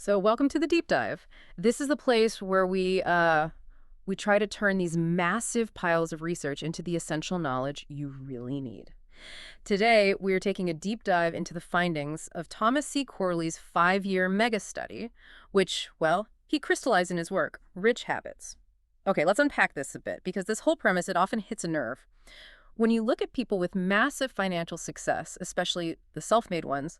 So welcome to the deep dive. This is the place where we try to turn these massive piles of research into the essential knowledge you really need. Today, we are taking a deep dive into the findings of Thomas C. Corley's 5-year mega study, which, well, he crystallized in his work, Rich Habits. Okay, let's unpack this a bit, because this whole premise, it often hits a nerve. When you look at people with massive financial success, especially the self-made ones,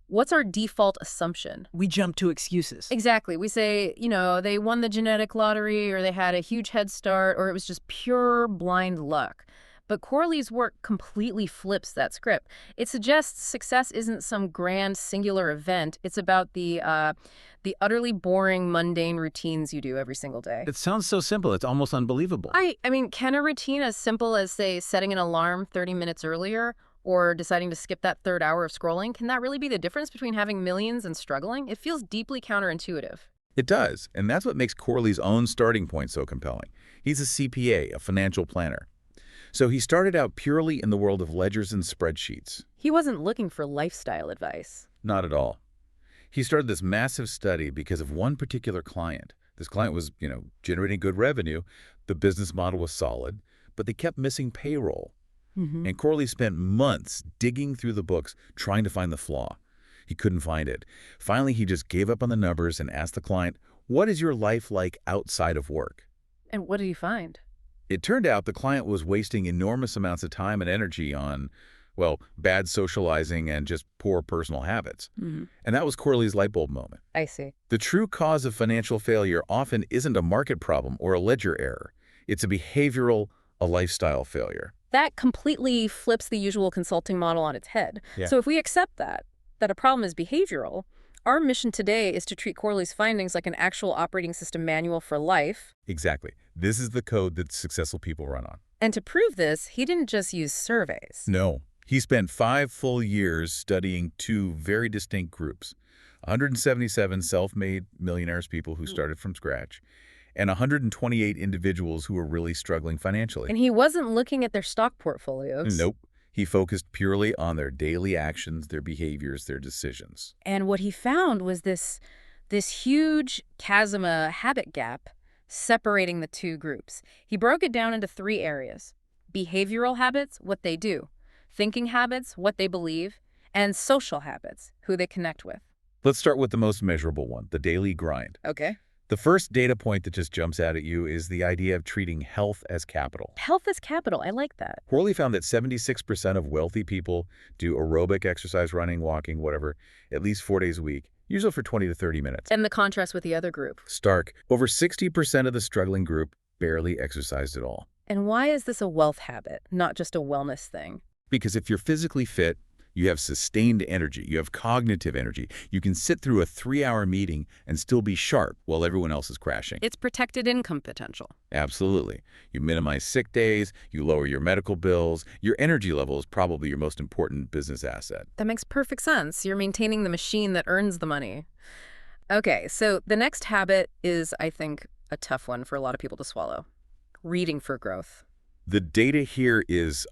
what's our default assumption? We jump to excuses. Exactly. We say, they won the genetic lottery, or they had a huge head start, or it was just pure blind luck. But Corley's work completely flips that script. It suggests success isn't some grand singular event. It's about the utterly boring, mundane routines you do every single day. It sounds so simple, it's almost unbelievable. I mean, can a routine as simple as, say, setting an alarm 30 minutes earlier or deciding to skip that third hour of scrolling, can that really be the difference between having millions and struggling? It feels deeply counterintuitive. It does, and that's what makes Corley's own starting point so compelling. He's a CPA, a financial planner. So he started out purely in the world of ledgers and spreadsheets. He wasn't looking for lifestyle advice. Not at all. He started this massive study because of one particular client. This client was, generating good revenue. The business model was solid, but they kept missing payroll. And Corley spent months digging through the books trying to find the flaw. He couldn't find it. Finally, he just gave up on the numbers and asked the client, "What is your life like outside of work?" And what did he find? It turned out the client was wasting enormous amounts of time and energy on, bad socializing and just poor personal habits. And that was Corley's light bulb moment. I see. The true cause of financial failure often isn't a market problem or a ledger error. It's a lifestyle failure. That completely flips the usual consulting model on its head. Yeah. So if we accept that a problem is behavioral, our mission today is to treat Corley's findings like an actual operating system manual for life. Exactly. This is the code that successful people run on. And to prove this, he didn't just use surveys. No. He spent 5 full years studying 2 very distinct groups, 177 self-made millionaires, people who started from scratch, and 128 individuals who were really struggling financially. And he wasn't looking at their stock portfolios. Nope. He focused purely on their daily actions, their behaviors, their decisions. And what he found was this huge chasm, a habit gap, separating the two groups. He broke it down into 3 areas: behavioral habits, what they do; thinking habits, what they believe; and social habits, who they connect with. Let's start with the most measurable one, the daily grind. Okay. The first data point that just jumps out at you is the idea of treating health as capital. Health is capital. I like that. Corley found that 76% of wealthy people do aerobic exercise, running, walking, whatever, at least 4 days a week, usually for 20 to 30 minutes. And the contrast with the other group. Stark. Over 60% of the struggling group barely exercised at all. And why is this a wealth habit, not just a wellness thing? Because if you're physically fit, you have sustained energy, you have cognitive energy. You can sit through a 3-hour meeting and still be sharp while everyone else is crashing. It's protected income potential. Absolutely. You minimize sick days, you lower your medical bills. Your energy level is probably your most important business asset. That makes perfect sense. You're maintaining the machine that earns the money. Okay, so the next habit is, I think, a tough one for a lot of people to swallow. Reading for growth. The data here is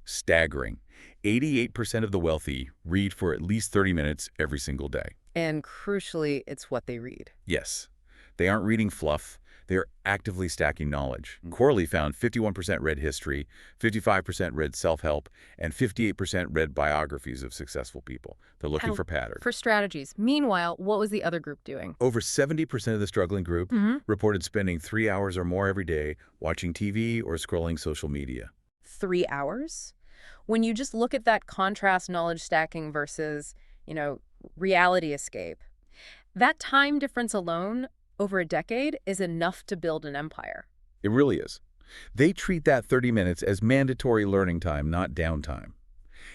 staggering. 88% of the wealthy read for at least 30 minutes every single day. And crucially, it's what they read. Yes. They aren't reading fluff. They're actively stacking knowledge. Corley found 51% read history, 55% read self-help, and 58% read biographies of successful people. They're looking for patterns. For strategies. Meanwhile, what was the other group doing? Over 70% of the struggling group reported spending 3 hours or more every day watching TV or scrolling social media. 3 hours? When you just look at that contrast knowledge stacking versus, reality escape, that time difference alone over a decade is enough to build an empire. It really is. They treat that 30 minutes as mandatory learning time, not downtime.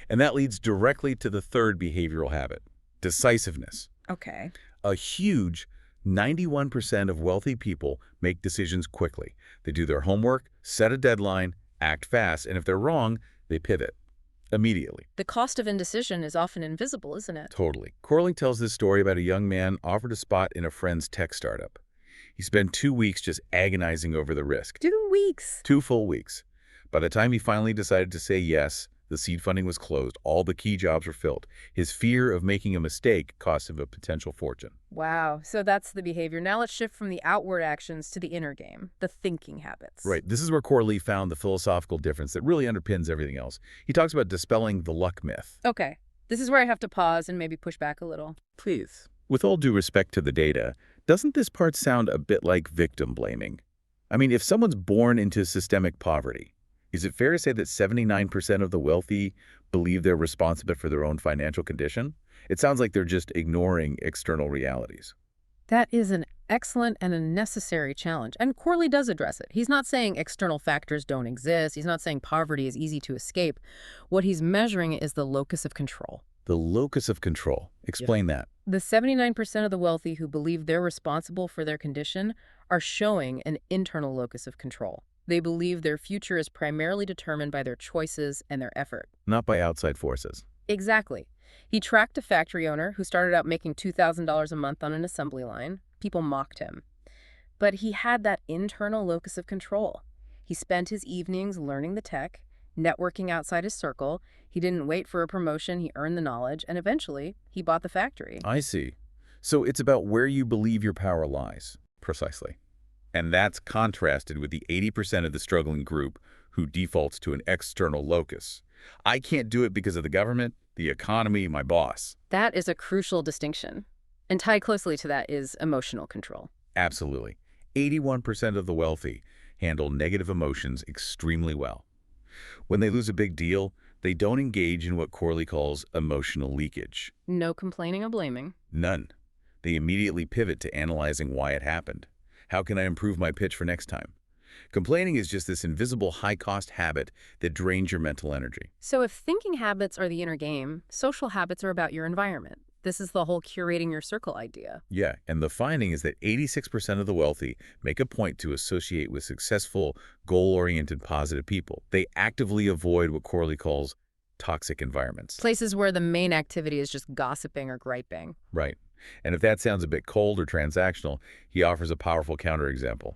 And that leads directly to the third behavioral habit, decisiveness. Okay. A huge 91% of wealthy people make decisions quickly. They do their homework, set a deadline, act fast, and if they're wrong, they pivot immediately. The cost of indecision is often invisible, isn't it? Totally. Corley tells this story about a young man offered a spot in a friend's tech startup. He spent 2 weeks just agonizing over the risk. 2 weeks? 2 full weeks. By the time he finally decided to say yes, The seed funding was closed. All the key jobs were filled. His fear of making a mistake cost him a potential fortune. Wow, so that's the behavior. Now let's shift from the outward actions to the inner game, the thinking habits. Right. This is where Corley found the philosophical difference that really underpins everything else. He talks about dispelling the luck myth. Okay, this is where I have to pause and maybe push back a little. Please. With all due respect to the data, doesn't this part sound a bit like victim blaming? I mean, if someone's born into systemic poverty, is it fair to say that 79% of the wealthy believe they're responsible for their own financial condition? It sounds like they're just ignoring external realities. That is an excellent and a necessary challenge, and Corley does address it. He's not saying external factors don't exist. He's not saying poverty is easy to escape. What he's measuring is the locus of control. The locus of control. Explain that. The 79% of the wealthy who believe they're responsible for their condition are showing an internal locus of control. They believe their future is primarily determined by their choices and their effort. Not by outside forces. Exactly. He tracked a factory owner who started out making $2,000 a month on an assembly line. People mocked him. But he had that internal locus of control. He spent his evenings learning the tech, networking outside his circle. He didn't wait for a promotion. He earned the knowledge, and eventually, he bought the factory. I see. So it's about where you believe your power lies. Precisely. And that's contrasted with the 80% of the struggling group who defaults to an external locus. I can't do it because of the government, the economy, my boss. That is a crucial distinction. And tied closely to that is emotional control. Absolutely. 81% of the wealthy handle negative emotions extremely well. When they lose a big deal, they don't engage in what Corley calls emotional leakage. No complaining or blaming. None. They immediately pivot to analyzing why it happened. How can I improve my pitch for next time? Complaining is just this invisible high-cost habit that drains your mental energy. So if thinking habits are the inner game, social habits are about your environment. This is the whole curating your circle idea. Yeah, and the finding is that 86% of the wealthy make a point to associate with successful, goal-oriented, positive people. They actively avoid what Corley calls toxic environments. Places where the main activity is just gossiping or griping. Right. And if that sounds a bit cold or transactional, he offers a powerful counterexample.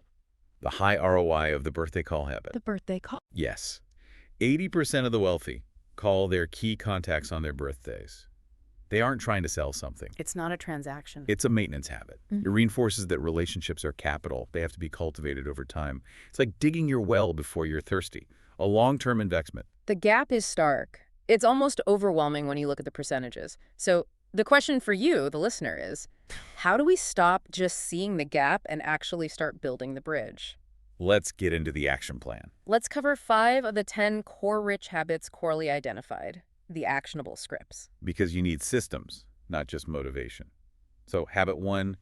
The high ROI of the birthday call habit. The birthday call? Yes. 80% of the wealthy call their key contacts on their birthdays. They aren't trying to sell something. It's not a transaction. It's a maintenance habit. It reinforces that relationships are capital. They have to be cultivated over time. It's like digging your well before you're thirsty. A long-term investment. The gap is stark. It's almost overwhelming when you look at the percentages. So the question for you, the listener, is how do we stop just seeing the gap and actually start building the bridge? Let's get into the action plan. Let's cover 5 of the 10 core rich habits Corley identified, the actionable scripts. Because you need systems, not just motivation. So habit 1,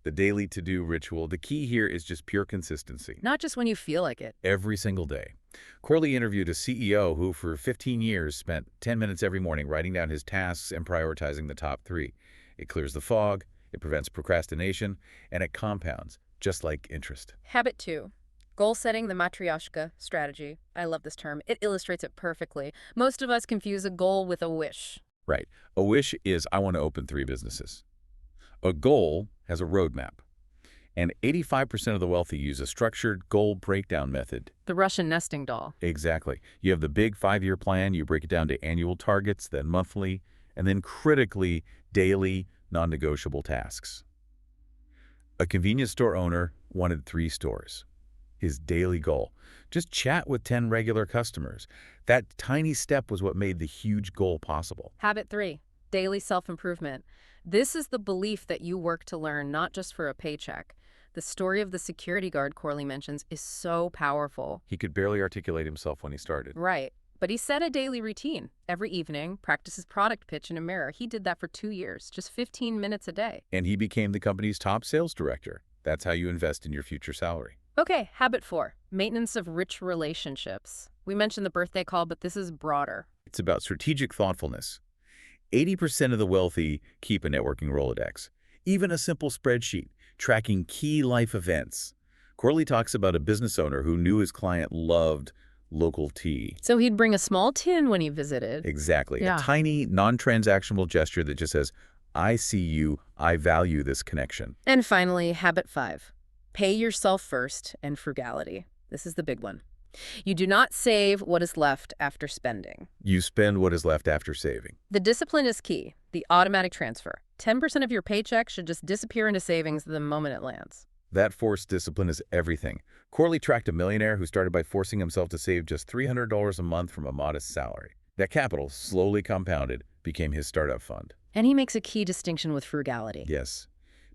the daily to-do ritual. The key here is just pure consistency. Not just when you feel like it. Every single day. Corley interviewed a CEO who for 15 years spent 10 minutes every morning writing down his tasks and prioritizing the top 3. It clears the fog, it prevents procrastination, and it compounds, just like interest. Habit 2. Goal setting, the matryoshka strategy. I love this term. It illustrates it perfectly. Most of us confuse a goal with a wish. Right. A wish is, I want to open 3 businesses. A goal has a roadmap. And 85% of the wealthy use a structured goal breakdown method. The Russian nesting doll. Exactly. You have the big 5-year plan, you break it down to annual targets, then monthly, and then critically, daily, non-negotiable tasks. A convenience store owner wanted 3 stores. His daily goal. Just chat with 10 regular customers. That tiny step was what made the huge goal possible. Habit 3, daily self-improvement. This is the belief that you work to learn, not just for a paycheck. The story of the security guard Corley mentions is so powerful. He could barely articulate himself when he started. Right. But he set a daily routine. Every evening, practice his product pitch in a mirror. He did that for 2 years, just 15 minutes a day. And he became the company's top sales director. That's how you invest in your future salary. Okay, habit 4, maintenance of rich relationships. We mentioned the birthday call, but this is broader. It's about strategic thoughtfulness. 80% of the wealthy keep a networking Rolodex, even a simple spreadsheet tracking key life events. Corley talks about a business owner who knew his client loved local tea. So he'd bring a small tin when he visited. Exactly. Yeah. A tiny, non-transactional gesture that just says, I see you, I value this connection. And finally, habit 5, pay yourself first and frugality. This is the big one. You do not save what is left after spending. You spend what is left after saving. The discipline is key, the automatic transfer. 10% of your paycheck should just disappear into savings the moment it lands. That forced discipline is everything. Corley tracked a millionaire who started by forcing himself to save just $300 a month from a modest salary. That capital, slowly compounded, became his startup fund. And he makes a key distinction with frugality. Yes.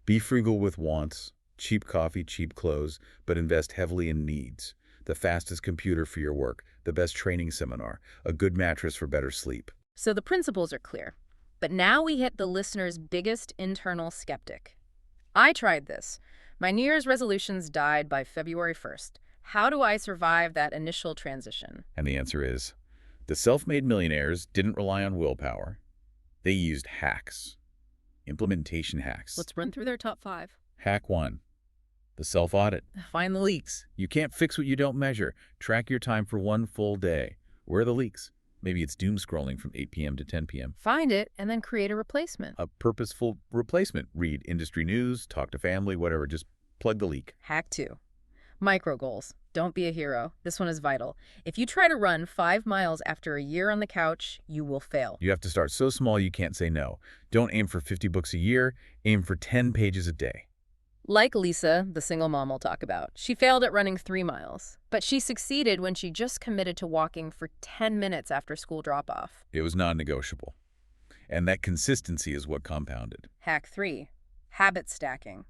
Be frugal with wants, cheap coffee, cheap clothes, but invest heavily in needs. The fastest computer for your work, the best training seminar, a good mattress for better sleep. So the principles are clear. But now we hit the listener's biggest internal skeptic. I tried this. My New Year's resolutions died by February 1st. How do I survive that initial transition? And the answer is, the self-made millionaires didn't rely on willpower. They used hacks, implementation hacks. Let's run through their top 5. Hack 1, the self-audit. Find the leaks. You can't fix what you don't measure. Track your time for one full day. Where are the leaks? Maybe it's doom scrolling from 8 p.m. to 10 p.m. Find it and then create a replacement. A purposeful replacement. Read industry news, talk to family, whatever. Just plug the leak. Hack 2. Micro goals. Don't be a hero. This one is vital. If you try to run 5 miles after a year on the couch, you will fail. You have to start so small you can't say no. Don't aim for 50 books a year. Aim for 10 pages a day. Like Lisa, the single mom we'll talk about. She failed at running 3 miles, but she succeeded when she just committed to walking for 10 minutes after school drop-off. It was non-negotiable. And that consistency is what compounded. Hack 3. Habit stacking.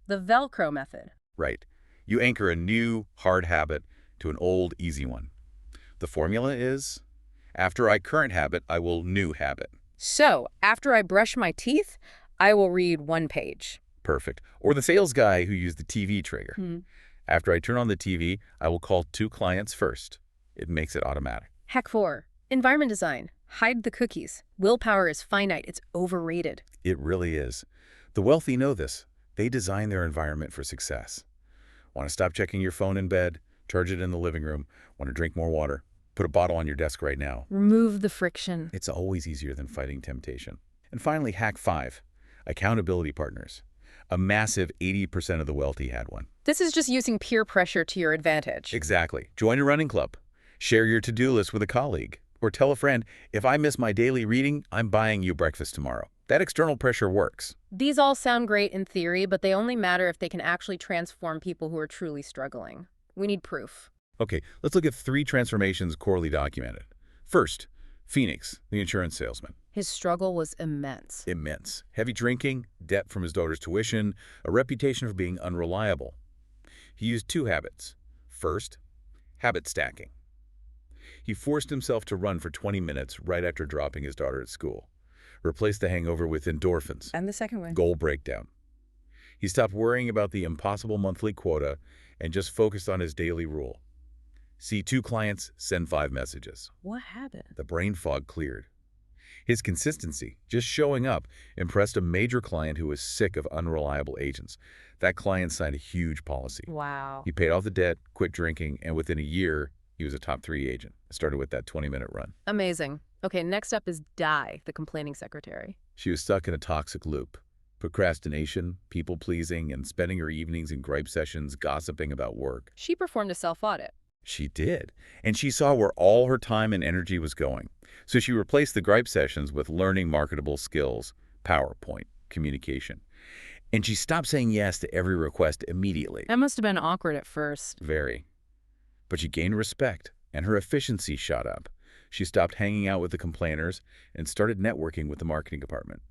The Velcro method. Right. You anchor a new, hard habit to an old, easy one. The formula is, after I current habit, I will new habit. So, after I brush my teeth, I will read 1 page. Perfect. Or the sales guy who used the TV trigger. After I turn on the TV, I will call 2 clients first. It makes it automatic. Hack 4. Environment design. Hide the cookies. Willpower is finite. It's overrated. It really is. The wealthy know this. They design their environment for success. Want to stop checking your phone in bed? Charge it in the living room. Want to drink more water? Put a bottle on your desk right now. Remove the friction. It's always easier than fighting temptation. And finally, hack 5. Accountability partners. A massive 80% of the wealthy had one. This is just using peer pressure to your advantage. Exactly. Join a running club. Share your to-do list with a colleague. Or tell a friend, if I miss my daily reading, I'm buying you breakfast tomorrow. That external pressure works. These all sound great in theory, but they only matter if they can actually transform people who are truly struggling. We need proof. Okay, let's look at 3 transformations Corley documented. First, Phoenix, the insurance salesman. His struggle was immense. Immense. Heavy drinking, debt from his daughter's tuition, a reputation for being unreliable. He used 2 habits. First, habit stacking. He forced himself to run for 20 minutes right after dropping his daughter at school. Replaced the hangover with endorphins. And the second one? Goal breakdown. He stopped worrying about the impossible monthly quota and just focused on his daily rule. See 2 clients, send 5 messages. What happened? The brain fog cleared. His consistency, just showing up, impressed a major client who was sick of unreliable agents. That client signed a huge policy. Wow. He paid off the debt, quit drinking, and within a year, he was a top 3 agent. It started with that 20-minute run. Amazing. Okay, next up is Di, the complaining secretary. She was stuck in a toxic loop. Procrastination, people-pleasing, and spending her evenings in gripe sessions gossiping about work. She performed a self-audit. She did. And she saw where all her time and energy was going. So she replaced the gripe sessions with learning marketable skills, PowerPoint, communication. And she stopped saying yes to every request immediately. That must have been awkward at first. Very. But she gained respect, and her efficiency shot up. She stopped hanging out with the complainers and started networking with the marketing department.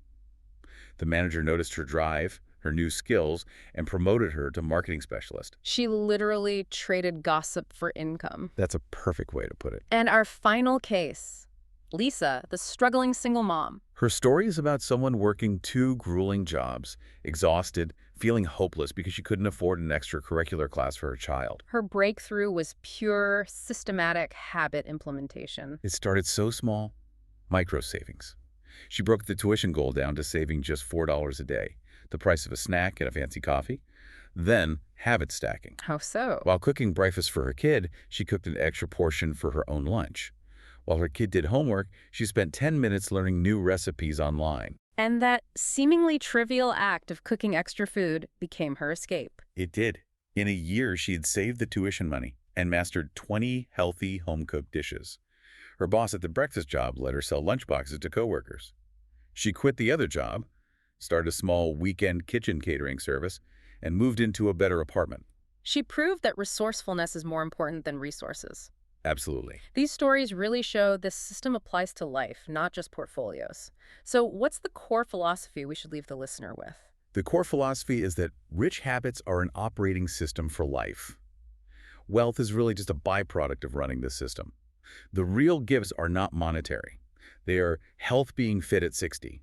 The manager noticed her drive, her new skills, and promoted her to marketing specialist. She literally traded gossip for income. That's a perfect way to put it. And our final case, Lisa, the struggling single mom. Her story is about someone working 2 grueling jobs, exhausted, feeling hopeless because she couldn't afford an extracurricular class for her child. Her breakthrough was pure, systematic habit implementation. It started so small, micro savings. She broke the tuition goal down to saving just $4 a day, the price of a snack and a fancy coffee. Then, habit stacking. How so? While cooking breakfast for her kid, she cooked an extra portion for her own lunch. While her kid did homework, she spent 10 minutes learning new recipes online. And that seemingly trivial act of cooking extra food became her escape. It did. In a year, she had saved the tuition money, and mastered 20 healthy home-cooked dishes. Her boss at the breakfast job let her sell lunchboxes to coworkers. She quit the other job, started a small weekend kitchen catering service, and moved into a better apartment. She proved that resourcefulness is more important than resources. Absolutely. These stories really show this system applies to life, not just portfolios. So what's the core philosophy we should leave the listener with? The core philosophy is that rich habits are an operating system for life. Wealth is really just a byproduct of running this system. The real gifts are not monetary. They are health being fit at 60,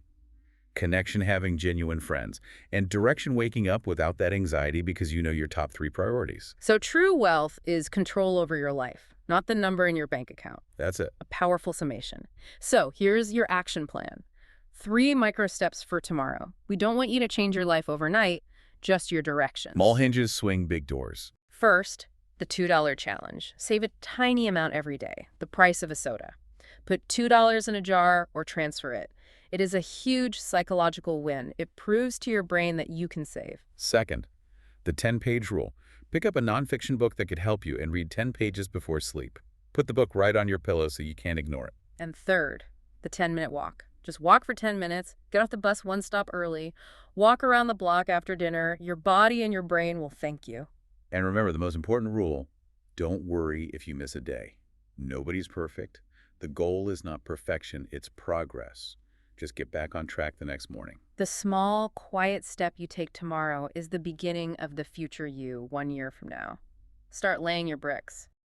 connection having genuine friends, and direction waking up without that anxiety because you know your top 3 priorities. So true wealth is control over your life, not the number in your bank account. That's it. A powerful summation. So here's your action plan. 3 micro steps for tomorrow. We don't want you to change your life overnight, just your directions. Small hinges swing big doors. First, the $2 challenge. Save a tiny amount every day, the price of a soda. Put $2 in a jar or transfer it. It is a huge psychological win. It proves to your brain that you can save. Second, the 10-page rule. Pick up a nonfiction book that could help you and read 10 pages before sleep. Put the book right on your pillow so you can't ignore it. And third, the 10-minute walk. Just walk for 10 minutes, get off the bus one stop early, walk around the block after dinner. Your body and your brain will thank you. And remember the most important rule, don't worry if you miss a day. Nobody's perfect. The goal is not perfection, it's progress. Just get back on track the next morning. The small, quiet step you take tomorrow is the beginning of the future you 1 year from now. Start laying your bricks.